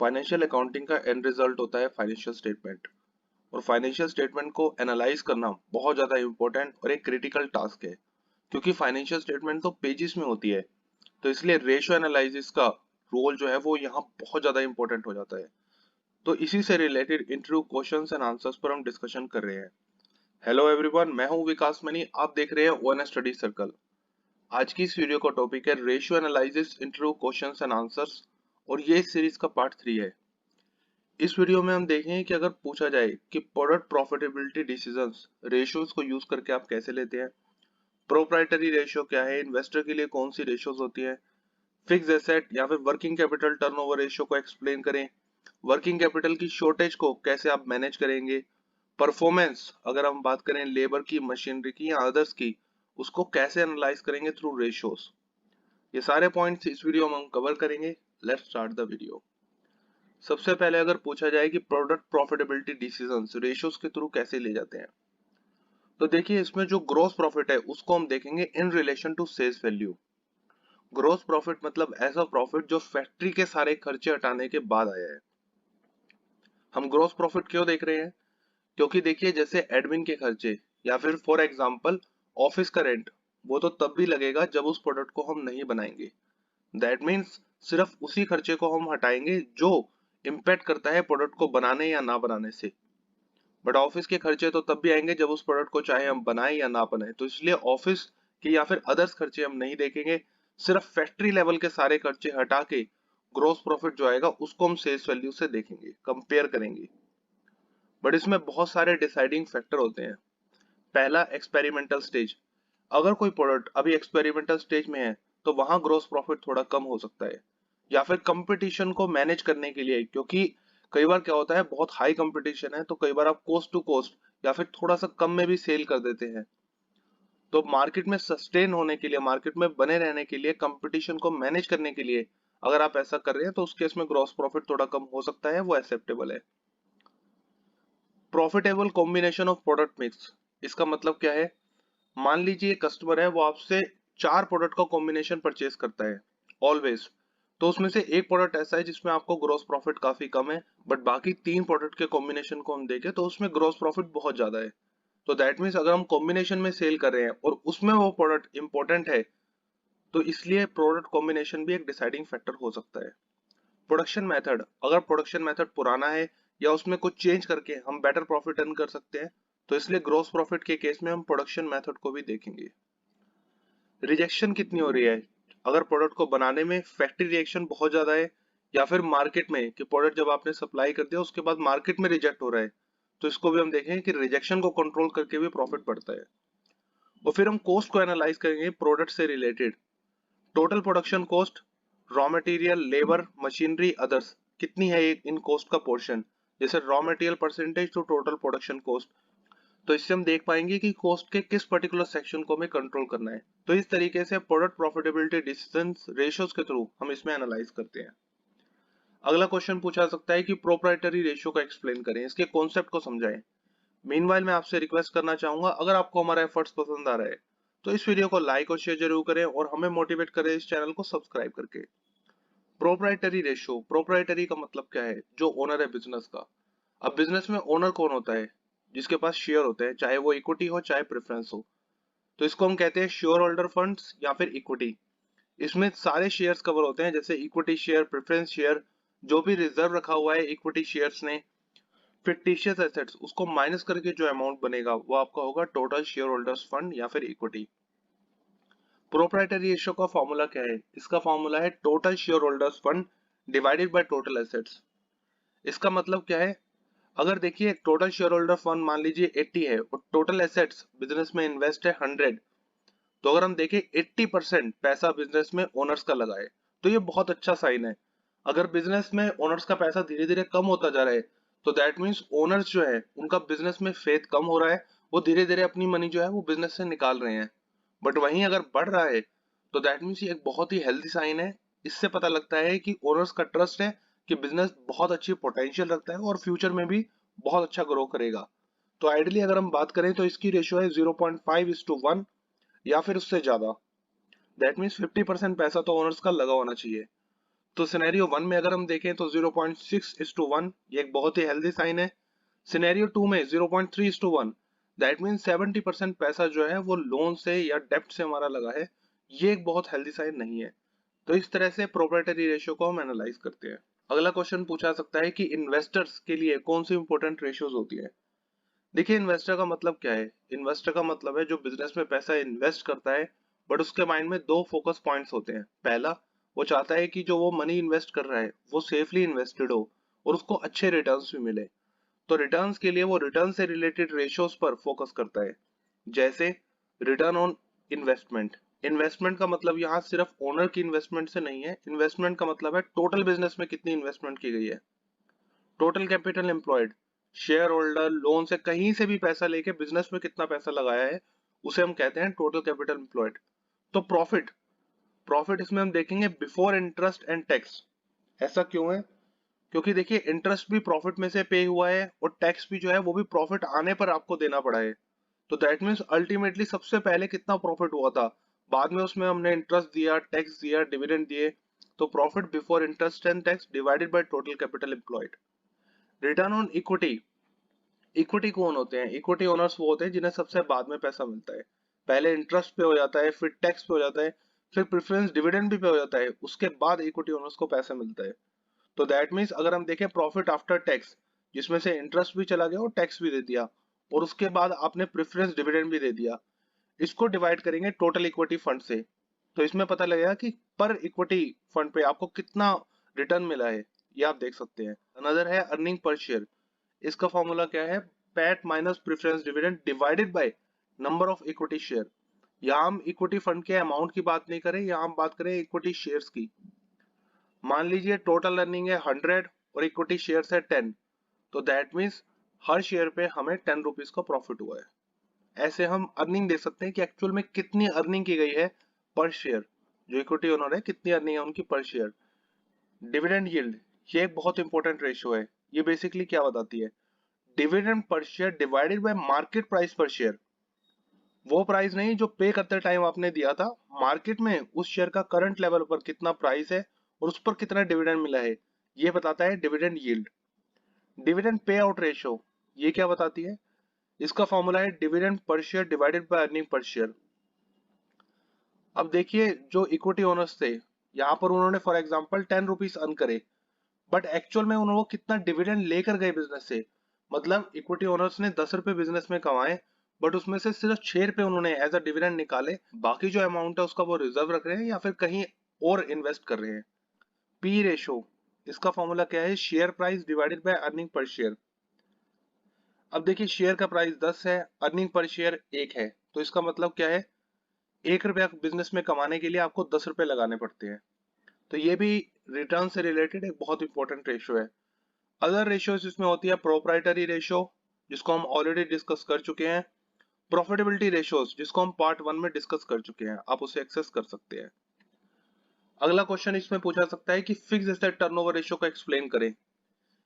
Financial accounting का and result होता है फाइनेंशियल स्टेटमेंट। और फाइनेंशियल स्टेटमेंट को एनालाइज करना बहुत ज्यादा इंपॉर्टेंट और एक क्रिटिकल टास्क है, क्योंकि फाइनेंशियल स्टेटमेंट तो पेजेस में होती है। तो इसलिए रेशियो एनालिसिस का रोल जो है वो यहाँ बहुत ज्यादा इंपॉर्टेंट हो जाता है। तो इसी से related interview questions and answers पर हम डिस्कशन कर रहे हैं। हेलो एवरीवन, मैं हूं विकास मनी, आप देख रहे हैं ओएनएस स्टडी सर्कल। आज की इस वीडियो का टॉपिक है ratio analysis interview questions and answers, और ये इस सीरीज का पार्ट 3 है। इस वीडियो में हम देखेंगे कि अगर पूछा जाए कि प्रोडक्ट प्रॉफिटेबिलिटी डिसीजंस रेशियोज को यूज करके आप कैसे लेते हैं, प्रोप्राइटरी रेशियो क्या है, इन्वेस्टर के लिए कौन सी रेशियोज होती है, फिक्स एसेट या फिर वर्किंग कैपिटल टर्नओवर रेशियो को एक्सप्लेन करें, वर्किंग कैपिटल की शॉर्टेज को कैसे आप मैनेज करेंगे, परफॉर्मेंस अगर हम बात करें लेबर की, मशीनरी की या अदर्स की, उसको कैसे एनालाइज करेंगे थ्रू रेशियोज। ये सारे पॉइंट्स इस वीडियो में हम कवर करेंगे। Let's start the video. सबसे पहले अगर पूछा जाए कि प्रोडक्ट प्रॉफिटेबिलिटी डिसीजंस रेशियोज के थ्रू कैसे ले जाते हैं, तो देखिए इसमें जो ग्रॉस प्रॉफिट है उसको हम देखेंगे in relation to sales value. Gross profit मतलब ऐसा प्रॉफिट जो फैक्ट्री के सारे खर्चे हटाने के बाद आया है। हम ग्रॉस प्रॉफिट क्यों देख रहे हैं? क्योंकि देखिए जैसे एडमिन के खर्चे या फिर फॉर एग्जांपल ऑफिस का रेंट, वो तो तब भी लगेगा जब उस प्रोडक्ट को हम नहीं बनाएंगे। दैट मीन्स सिर्फ उसी खर्चे को हम हटाएंगे जो इम्पैक्ट करता है प्रोडक्ट को बनाने या ना बनाने से। बट ऑफिस के खर्चे तो तब भी आएंगे जब उस प्रोडक्ट को चाहे हम बनाए या ना बनाए। तो इसलिए ऑफिस के या फिर अदर्स खर्चे हम नहीं देखेंगे, सिर्फ फैक्ट्री लेवल के सारे खर्चे हटा के ग्रोस प्रॉफिट जो आएगा उसको हम सेल्स वैल्यू से देखेंगे, कंपेयर करेंगे। बट इसमें बहुत सारे डिसाइडिंग फैक्टर होते हैं। पहला, एक्सपेरिमेंटल स्टेज। अगर कोई प्रोडक्ट अभी एक्सपेरिमेंटल स्टेज में है तो वहां ग्रोस प्रॉफिट थोड़ा कम हो सकता है। या फिर कंपटीशन को मैनेज करने के लिए, क्योंकि कई बार क्या होता है बहुत हाई कंपटीशन है तो कई बार आप कोस्ट टू कोस्ट या फिर थोड़ा सा कम में भी सेल कर देते हैं। तो मार्केट में सस्टेन होने के लिए, मार्केट में बने रहने के लिए, कंपटीशन को मैनेज करने के लिए अगर आप ऐसा कर रहे हैं तो उस केस में ग्रॉस प्रॉफिट थोड़ा कम हो सकता है, वो एक्सेप्टेबल है। Profitable combination of product mix, इसका मतलब क्या है? मान लीजिए कस्टमर है, वो आपसे 4 प्रोडक्ट का कॉम्बिनेशन परचेज करता है ऑलवेज। तो उसमें से एक प्रोडक्ट ऐसा है जिसमें आपको ग्रॉस प्रॉफिट काफी कम है, बट बाकी 3 प्रोडक्ट के कॉम्बिनेशन को हम देखें तो उसमें ग्रॉस प्रॉफिट बहुत ज्यादा है। तो दैट मीन्स अगर हम कॉम्बिनेशन में सेल कर रहे हैं और उसमें वो प्रोडक्ट इंपॉर्टेंट है, तो इसलिए प्रोडक्ट कॉम्बिनेशन भी एक डिसाइडिंग फैक्टर हो सकता है। प्रोडक्शन मेथड, अगर प्रोडक्शन मेथड पुराना है या उसमें कुछ चेंज करके हम बेटर प्रॉफिट अर्न कर सकते हैं, तो इसलिए ग्रॉस प्रॉफिट के केस में हम प्रोडक्शन मेथड को भी देखेंगे। रिजेक्शन कितनी हो रही है, अगर प्रोडक्ट को बनाने में फैक्ट्री रिएक्शन बहुत ज्यादा है, या फिर मार्केट में कि प्रोडक्ट जब आपने सप्लाई कर दिया उसके बाद मार्केट में रिजेक्ट हो रहा है, तो इसको भी हम देखेंगे कि रिजेक्शन को कंट्रोल करके भी प्रॉफिट बढ़ता है। और फिर हम कॉस्ट को एनालाइज करेंगे प्रोडक्ट से related. Total production cost, raw material, labour, machinery, others, कितनी है इन कॉस्ट का पोर्शन, जैसे raw material percentage to total production cost. तो इससे हम देख पाएंगे कि कॉस्ट के किस पर्टिकुलर सेक्शन को हमें कंट्रोल करना है। तो इस तरीके से प्रोडक्ट प्रॉफिटेबिलिटी डिसीजंस रेशियोज के थ्रू हम इसमें एनालाइज करते हैं। अगला क्वेश्चन पूछा सकता है कि प्रोप्राइटरी रेशियो का एक्सप्लेन करें, इसके कॉन्सेप्ट को समझाएं। मीनवाइल मैं आपसे रिक्वेस्ट करना चाहूंगा, अगर आपको हमारा एफर्ट्स पसंद आ रहा है तो इस वीडियो को लाइक और शेयर जरूर करें और हमें मोटिवेट करें इस चैनल को सब्सक्राइब करके। प्रोप्राइटरी रेशियो, प्रोप्राइटरी का मतलब क्या है? जो ओनर है बिजनेस का। अब बिजनेस में ओनर कौन होता है? जिसके पास शेयर होते हैं, चाहे वो इक्विटी हो चाहे प्रेफरेंस हो। तो इसको हम कहते हैं शेयर होल्डर फंड्स या फिर इक्विटी। इसमें सारे शेयर्स कवर होते हैं, जैसे इक्विटी शेयर, प्रेफरेंस शेयर, जो भी रिजर्व रखा हुआ है इक्विटी शेयर्स ने, फिक्टिशियस एसेट्स, उसको माइनस करके जो अमाउंट बनेगा वो आपका होगा टोटल शेयर होल्डर्स फंड या फिर इक्विटी। प्रोप्राइटरी रेशियो का फॉर्मूला क्या है? इसका फॉर्मूला है total share holders fund divided by total assets. इसका मतलब क्या है? अगर देखिए टोटल शेयर होल्डर फंड मान लीजिए 80 है और टोटल एसेट्स बिजनेस में इन्वेस्ट है 100, तो अगर हम देखें 80% पैसा बिजनेस में ओनर्स का लगा है, तो ये बहुत अच्छा साइन है। अगर बिजनेस में ओनर्स का पैसा धीरे धीरे कम होता जा रहा है, तो दैट मीन्स ओनर्स जो है उनका बिजनेस में फेथ कम हो रहा है, वो धीरे धीरे अपनी मनी जो है वो बिजनेस से निकाल रहे हैं। बट वहीं अगर बढ़ रहा है तो दैट मीन्स ये एक बहुत ही हेल्दी साइन है। इससे पता लगता है कि ओनर्स का ट्रस्ट है कि बिजनेस बहुत अच्छी पोटेंशियल रखता है और फ्यूचर में भी बहुत अच्छा ग्रो करेगा। तो आइडियली अगर हम बात करें तो इसकी रेशियो है 0.5:1 या फिर उससे ज्यादा। दैट मीन्स 50% पैसा तो ओनर्स का लगा होना चाहिए। तो सिनेरियो 1 में अगर हम देखें तो 0.6:1, ये एक बहुत ही हेल्दी साइन है। सिनेरियो 2 में 0.3:1, दैट मीन 70% पैसा जो है वो लोन से या डेप्ट से हमारा लगा है। ये एक बहुत हेल्दी साइन नहीं है। तो इस तरह से प्रोप्राइटरी रेशियो को हम एनालाइज करते हैं। अगला क्वेश्चन पूछा सकता है कि इन्वेस्टर्स के लिए कौन सी इंपॉर्टेंट रेशियोज होती है। देखिए, इन्वेस्टर का मतलब क्या है। इन्वेस्टर का मतलब है जो बिजनेस में पैसा इन्वेस्ट करता है, बट उसके माइंड में दो फोकस पॉइंट्स होते हैं। पहला, वो चाहता है कि जो वो मनी इन्वेस्ट कर रहा है वो सेफली इन्वेस्टेड हो और उसको अच्छे रिटर्न्स भी मिले। तो रिटर्न्स के लिए वो रिटर्न से रिलेटेड रेशियोज पर फोकस करता है, जैसे रिटर्न ऑन इन्वेस्टमेंट। इन्वेस्टमेंट का मतलब यहाँ सिर्फ ओनर की इन्वेस्टमेंट से नहीं है। इन्वेस्टमेंट का मतलब है टोटल बिजनेस में कितनी इन्वेस्टमेंट की गई है। Total capital employed, share holder loan से कहीं से भी पैसा लेके बिजनेस में कितना पैसा लगाया है, उसे हम कहते हैं टोटल कैपिटल एम्प्लॉयड। तो प्रॉफिट, प्रॉफिट इसमें हम देखेंगे बिफोर इंटरेस्ट एंड टैक्स। ऐसा क्यों है? क्योंकि देखिए, इंटरेस्ट भी प्रॉफिट में से पे हुआ है और टैक्स भी जो है वो भी प्रॉफिट आने पर आपको देना पड़ा है। तो दैट मीन्स अल्टीमेटली सबसे पहले कितना प्रॉफिट हुआ था, बाद में उसमें हमने इंटरेस्ट दिया, टैक्स दिया, डिविडेंड दिए। तो profit before interest and tax divided by total capital employed. Return on equity, equity कौन होते हैं? इक्विटी ओनर्स वो होते हैं जिन्हें सबसे बाद में पैसा मिलता है। पहले इंटरेस्ट पे हो जाता है, फिर टैक्स पे हो जाता है, फिर प्रेफरेंस डिविडेंड भी पे हो जाता है, उसके बाद इक्विटी ओनर्स को पैसा मिलता है। तो दैट मीन्स अगर हम देखें प्रॉफिट आफ्टर टैक्स, जिसमें से इंटरेस्ट भी चला गया और टैक्स भी दे दिया, और उसके बाद आपने प्रेफरेंस डिविडेंड भी दे दिया, इसको डिवाइड करेंगे टोटल इक्विटी फंड से, तो इसमें पता लगेगा कि पर इक्विटी फंड पे आपको कितना रिटर्न मिला है। ये आप देख सकते हैं। अनदर है अर्निंग पर शेयर। इसका फॉर्मूला क्या है? PAT minus preference dividend divided by number of equity share. यहाँ हम इक्विटी फंड के अमाउंट की बात नहीं करें, यहाँ हम बात करें इक्विटी शेयर्स की। मान लीजिए टोटल अर्निंग है 100 और इक्विटी शेयर्स है 10, तो दैट मीन्स हर शेयर पे हमें 10 रुपीज का प्रॉफिट हुआ है। ऐसे हम अर्निंग देख सकते हैं कि एक्चुअल में कितनी अर्निंग की गई है पर शेयर। जो इक्विटी ओनर है कितनी अर्निंग है उनकी पर शेयर। डिविडेंड यील्ड, ये एक बहुत इंपॉर्टेंट रेशियो है। ये बेसिकली क्या बताती है? Dividend per share divided by market price पर शेयर। वो प्राइस नहीं जो पे करते टाइम आपने दिया था, मार्केट में उस शेयर का करंट लेवल पर कितना प्राइस है और उस पर कितना डिविडेंड मिला है, ये बताता है dividend yield. Dividend pay out ratio, ये क्या बताती है? इसका फॉर्मूला है dividend per share divided by earning per share. अब देखिए, जो इक्विटी ओनर्स थे, यहाँ पर उन्होंने फॉर एग्जांपल 10 रुपीज अर्न करे, बट एक्चुअल में उन्होंने कितना डिविडेंड लेकर गए बिजनेस से। मतलब इक्विटी ओनर्स ने 10 रुपए बिजनेस में कमाए, बट उसमें से सिर्फ 6 रुपए उन्होंने एज अ डिविडेंड निकाले, बाकी जो अमाउंट है उसका वो रिजर्व रख रहे हैं या फिर कहीं और इन्वेस्ट कर रहे हैं। पी रेशो, इसका फॉर्मूला क्या है? Share price divided by earning per share. अब देखिए, शेयर का प्राइस 10 है, अर्निंग पर शेयर 1 है, तो इसका मतलब क्या है? 1 रुपया बिजनेस में कमाने के लिए आपको 10 रुपए लगाने पड़ते हैं। तो ये भी रिटर्न से रिलेटेड एक बहुत इंपॉर्टेंट रेशियो है। अदर रेशियोज इसमें होती है प्रोप्राइटरी रेशियो, जिसको हम ऑलरेडी डिस्कस कर चुके हैं। प्रॉफिटेबिलिटी रेशियोज, जिसको हम पार्ट 1 में डिस्कस कर चुके हैं, आप उसे एक्सेस कर सकते हैं। अगला क्वेश्चन इसमें पूछा सकता है कि फिक्स एसेट टर्नओवर रेशियो को एक्सप्लेन करें।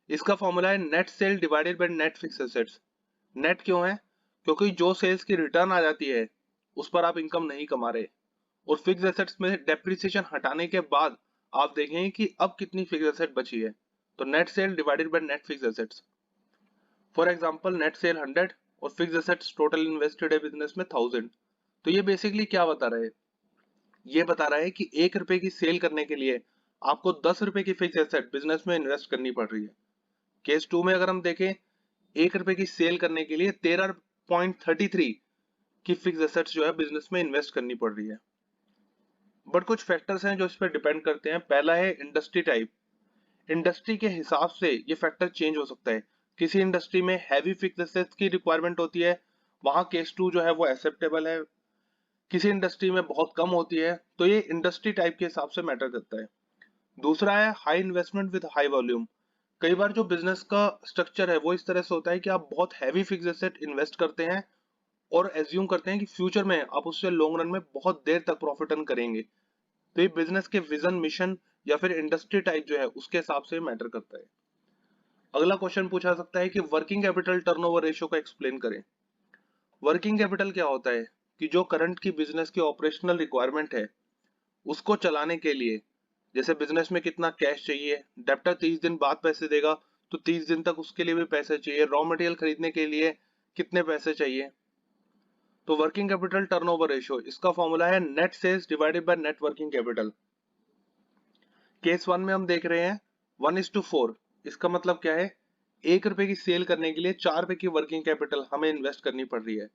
इसका फॉर्मूला है net cell divided by net fix assets. Net क्यों है? क्योंकि जो सेल्स की रिटर्न आ जाती है उस पर आप इनकम नहीं कमा रहे, और फिक्स एसेट्स में डेप्रिसिएशन हटाने के बाद आप देखेंगे कि अब कितनी फिक्स एसेट बची है। तो net cell divided by net fix assets. For example net cell 100 और फिक्स एसेट्स टोटल इन्वेस्टेड है बिजनेस में 1000। तो ये बेसिकली क्या बता रहा है? ये बता रहा है कि 1 रुपए की सेल करने के लिए आपको 10 रुपए की फिक्स एसेट बिजनेस में इन्वेस्ट करनी पड़ रही है। केस 2 में अगर हम देखें, 1 रुपए की सेल करने के लिए 13.33 की फिक्स एसेट्स जो है बिजनेस में इन्वेस्ट करनी पड़ रही है। बट कुछ फैक्टर्स हैं जो इस पर डिपेंड करते हैं। पहला है इंडस्ट्री टाइप। इंडस्ट्री के हिसाब से ये फैक्टर चेंज हो सकता है। किसी इंडस्ट्री में हैवी फिक्स एसेट्स की रिक्वायरमेंट होती है, वहां केस 2 जो है वो एक्सेप्टेबल है। किसी इंडस्ट्री में बहुत कम होती है, तो ये इंडस्ट्री टाइप के हिसाब से मैटर करता है। दूसरा है high investment with high volume. कई बार जो बिजनेस का स्ट्रक्चर है वो इस तरह से होता है कि आप बहुत हैवी फिक्स एसेट इन्वेस्ट करते हैं और एज्यूम करते हैं कि फ्यूचर में आप उससे लॉन्ग रन में बहुत देर तक प्रॉफिट अर्न करेंगे। तो ये बिजनेस के विजन, मिशन या फिर इंडस्ट्री टाइप जो है उसके हिसाब से मैटर करता है। अगला क्वेश्चन पूछा सकता है कि वर्किंग कैपिटल टर्नओवर रेशियो को एक्सप्लेन करें। वर्किंग कैपिटल क्या होता है? कि जो करंट की बिजनेस की ऑपरेशनल रिक्वायरमेंट है उसको चलाने के लिए जैसे बिजनेस में कितना कैश चाहिए, डेप्टर 30 दिन बाद पैसे देगा तो 30 दिन तक उसके लिए भी पैसे चाहिए, रॉ मटेरियल खरीदने के लिए कितने पैसे चाहिए। तो वर्किंग कैपिटल टर्नओवर रेशियो, इसका फॉर्मूला है net sales divided by net working capital. Case 1 में हम देख रहे हैं 1:4। इसका मतलब क्या है, 1 रुपए की सेल करने के लिए 4 रुपए की वर्किंग कैपिटल हमें इन्वेस्ट करनी पड़ रही है।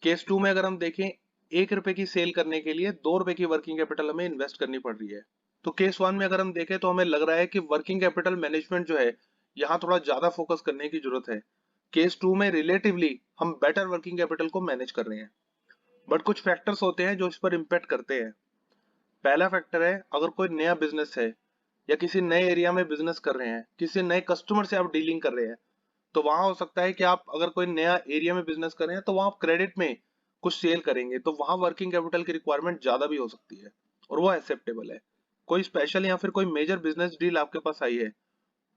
केस 2 में अगर हम देखें 1 रुपए की सेल करने के लिए 2 रुपए की वर्किंग कैपिटल हमें इन्वेस्ट करनी पड़ रही है। तो केस 1 में अगर हम देखें तो हमें लग रहा है कि वर्किंग कैपिटल मैनेजमेंट जो है यहाँ थोड़ा ज्यादा फोकस करने की जरूरत है। केस 2 में रिलेटिवली हम बेटर वर्किंग कैपिटल को मैनेज कर रहे हैं, बट कुछ फैक्टर्स होते हैं जो इस पर इम्पैक्ट करते हैं। पहला फैक्टर है, अगर कोई नया बिजनेस है या किसी नए एरिया में बिजनेस कर रहे हैं, किसी नए कस्टमर से आप डीलिंग कर रहे हैं, तो वहां हो सकता है कि आप अगर कोई नया एरिया में बिजनेस कर रहे हैं तो वहां आप क्रेडिट में कुछ सेल करेंगे, तो वहां वर्किंग कैपिटल की रिक्वायरमेंट ज्यादा भी हो सकती है और वो एक्सेप्टेबल है। कोई स्पेशल या फिर कोई मेजर बिजनेस डील आपके पास आई है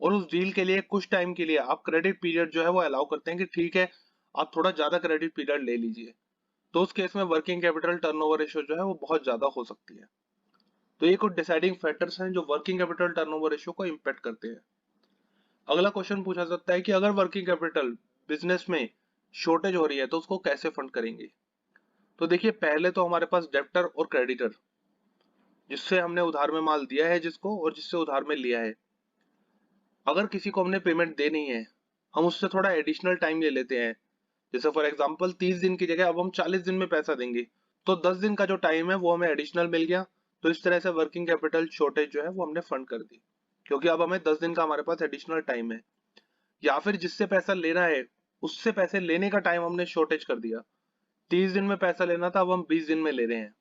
और उस डील के लिए कुछ टाइम के लिए आप क्रेडिट पीरियड जो है वो अलाउ करते हैं कि ठीक है आप थोड़ा ज्यादा क्रेडिट पीरियड ले लीजिए, तो उस केस में वर्किंग कैपिटल टर्नओवर रेशियो जो है वो बहुत ज्यादा हो सकती है। तो ये कुछ डिसाइडिंग फैक्टर्स हैं जो वर्किंग कैपिटल टर्नओवर रेशियो को इम्पैक्ट करते हैं। अगला क्वेश्चन पूछा सकता है कि अगर वर्किंग कैपिटल बिजनेस में शॉर्टेज हो रही है तो उसको कैसे फंड करेंगे। तो देखिए, पहले तो हमारे पास डेब्टर और क्रेडिटर, जिससे हमने उधार में माल दिया है जिसको और जिससे उधार में लिया है, अगर किसी को हमने पेमेंट देनी है हम उससे थोड़ा एडिशनल टाइम ले लेते हैं। जैसे फॉर एग्जांपल 30 दिन की जगह अब हम 40 दिन में पैसा देंगे, तो 10 दिन का जो टाइम है वो हमें एडिशनल मिल गया। तो इस तरह से वर्किंग कैपिटल शॉर्टेज जो है वो हमने फंड कर दी, क्योंकि अब हमें 10 दिन का हमारे पास एडिशनल टाइम है। या फिर जिससे पैसा लेना है उससे पैसे लेने का टाइम हमने शॉर्टेज कर दिया, 30 दिन में पैसा लेना था अब हम 20 दिन में ले रहे हैं।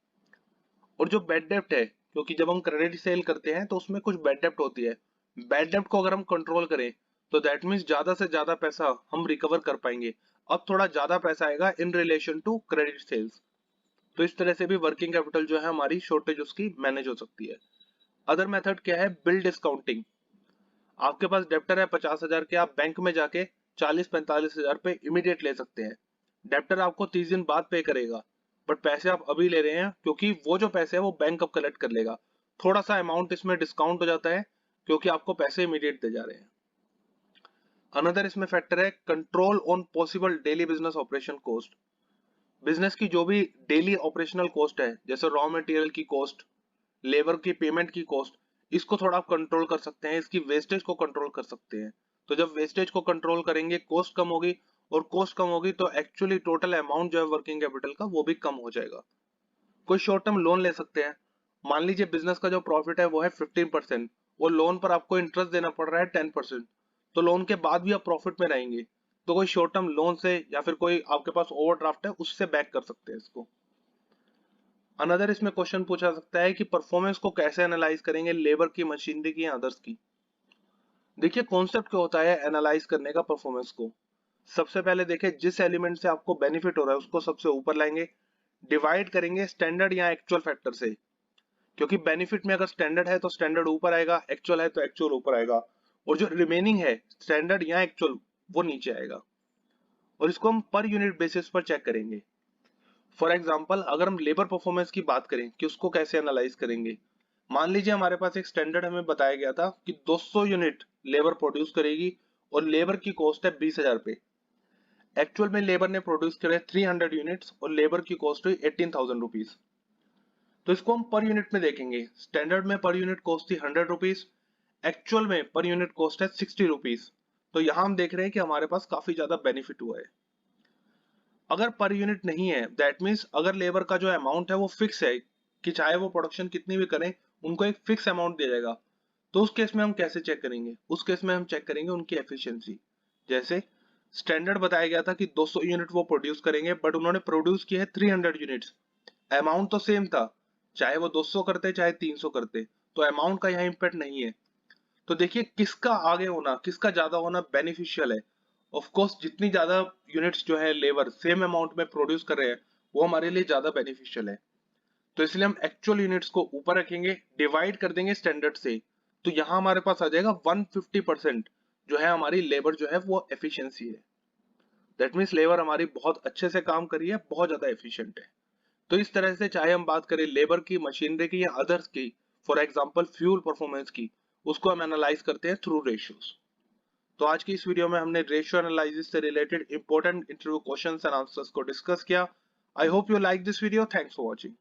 और जो बैड डेप्ट है, क्योंकि जब हम क्रेडिट सेल करते हैं तो उसमें कुछ बैड डेप्ट होती है, बैड डेप्ट को अगर हम कंट्रोल करें तो दैट मीन्स ज्यादा से ज्यादा पैसा हम रिकवर कर पाएंगे। अब थोड़ा ज्यादा पैसा आएगा in relation to credit sales. तो इस तरह से भी वर्किंग कैपिटल जो है हमारी शॉर्टेज उसकी मैनेज हो सकती है। अदर मेथड क्या है, बिल डिस्काउंटिंग। आपके पास डेप्टर है 50,000 के, आप बैंक में जाके 40-45,000 पे इमीडिएट ले सकते हैं। डेप्टर आपको 30 दिन बाद पे करेगा, बट पैसे आप अभी ले रहे हैं क्योंकि वो जो पैसे है वो बैंक अब कलेक्ट कर लेगा। थोड़ा सा अमाउंट इसमें डिस्काउंट हो जाता है क्योंकि आपको पैसे इमीडिएट दे जा रहे हैं। अनदर इसमें फैक्टर है control on possible daily business operation cost. Business की जो भी डेली ऑपरेशनल कॉस्ट है, जैसे रॉ मटेरियल की कॉस्ट, लेबर की पेमेंट की कॉस्ट, इसको थोड़ा आप कंट्रोल कर सकते हैं, इसकी वेस्टेज को कंट्रोल कर सकते हैं। तो जब वेस्टेज को कंट्रोल करेंगे कॉस्ट कम होगी, और कॉस्ट कम होगी तो एक्चुअली टोटल अमाउंट जो है वर्किंग कैपिटल का वो भी कम हो जाएगा। कोई शॉर्ट टर्म लोन ले सकते हैं। मान लीजिए बिजनेस का जो प्रॉफिट है वो है 15%, वो लोन पर आपको इंटरेस्ट देना पड़ रहा है 10%, तो लोन के बाद भी आप प्रॉफिट में रहेंगे, तो कोई शॉर्ट टर्म लोन से या फिर कोई आपके पास ओवरड्राफ्ट है उससे बैक कर सकते हैं इसको। अनदर इसमें क्वेश्चन पूछा सकता है कि परफॉर्मेंस को कैसे एनालाइज करेंगे, लेबर की, मशीनरी की या अदर्स की। देखिए, कॉन्सेप्ट क्या होता है एनालाइज करने का परफॉर्मेंस को। सबसे पहले देखिए, जिस एलिमेंट से आपको बेनिफिट हो रहा है उसको सबसे ऊपर लाएंगे, डिवाइड करेंगे स्टैंडर्ड या एक्चुअल फैक्टर से, क्योंकि बेनिफिट में अगर स्टैंडर्ड है तो स्टैंडर्ड ऊपर आएगा, एक्चुअल है तो एक्चुअल ऊपर आएगा, और जो रिमेनिंग है स्टैंडर्ड या एक्चुअल वो नीचे आएगा। और इसको हम पर यूनिट बेसिस पर चेक करेंगे। फॉर एग्जाम्पल, अगर हम लेबर परफॉर्मेंस की बात करें कि उसको कैसे एनालाइज करेंगे, मान लीजिए हमारे पास एक स्टैंडर्ड हमें बताया गया था कि 200 यूनिट लेबर प्रोड्यूस करेगी और लेबर की कॉस्ट है 20,000 पे। एक्चुअल में लेबर ने प्रोड्यूस करे 300 यूनिट्स और लेबर की कॉस्ट हुई 18,000 रुपीज। तो इसको हम पर यूनिट में देखेंगे, स्टैंडर्ड में पर यूनिट कॉस्ट थी 100 रुपीज, एक्चुअल में पर यूनिट कॉस्ट है 60 रुपीज। तो यहां हम देख रहे हैं कि हमारे पास काफी ज्यादा बेनिफिट हुआ है। अगर पर यूनिट नहीं है, दैट मीन्स अगर लेबर का जो अमाउंट है वो फिक्स है कि चाहे वो प्रोडक्शन कितनी भी करें उनको एक फिक्स अमाउंट दिया जाएगा, तो उस केस में हम कैसे चेक करेंगे, उस केस में हम चेक करेंगे उनकी एफिशिएंसी। जैसे स्टैंडर्ड बताया गया था कि 200 यूनिट वो प्रोड्यूस करेंगे, बट उन्होंने प्रोड्यूस किया है 300 यूनिट्स, अमाउंट तो सेम था, चाहे वो 200 करते चाहे 300 करते, तो अमाउंट का यहाँ इम्पैक्ट नहीं है। तो देखिए, किसका आगे होना, किसका ज्यादा होना बेनिफिशियल है। ऑफ कोर्स जितनी ज्यादा यूनिट्स जो है लेबर सेम अमाउंट में प्रोड्यूस कर रहे हैं वो हमारे लिए ज्यादा बेनिफिशियल है। तो इसलिए हम एक्चुअल यूनिट्स को ऊपर रखेंगे, डिवाइड कर देंगे स्टैंडर्ड से, तो यहाँ हमारे पास आ जाएगा 150% जो है हमारी लेबर जो है वो एफिशिएंसी है। दैट मीन्स लेबर हमारी बहुत अच्छे से काम करी है, बहुत ज्यादा एफिशिएंट है। तो इस तरह से चाहे हम बात करें लेबर की, मशीनरी की या अदर्स की, फॉर एग्जांपल फ्यूल परफॉर्मेंस की, उसको हम एनालाइज करते हैं थ्रू रेशियोज। तो आज की इस वीडियो में हमने रेशियो एनालिसिस से related important interview questions and answers को डिस्कस किया। I hope you like this video. Thanks for watching.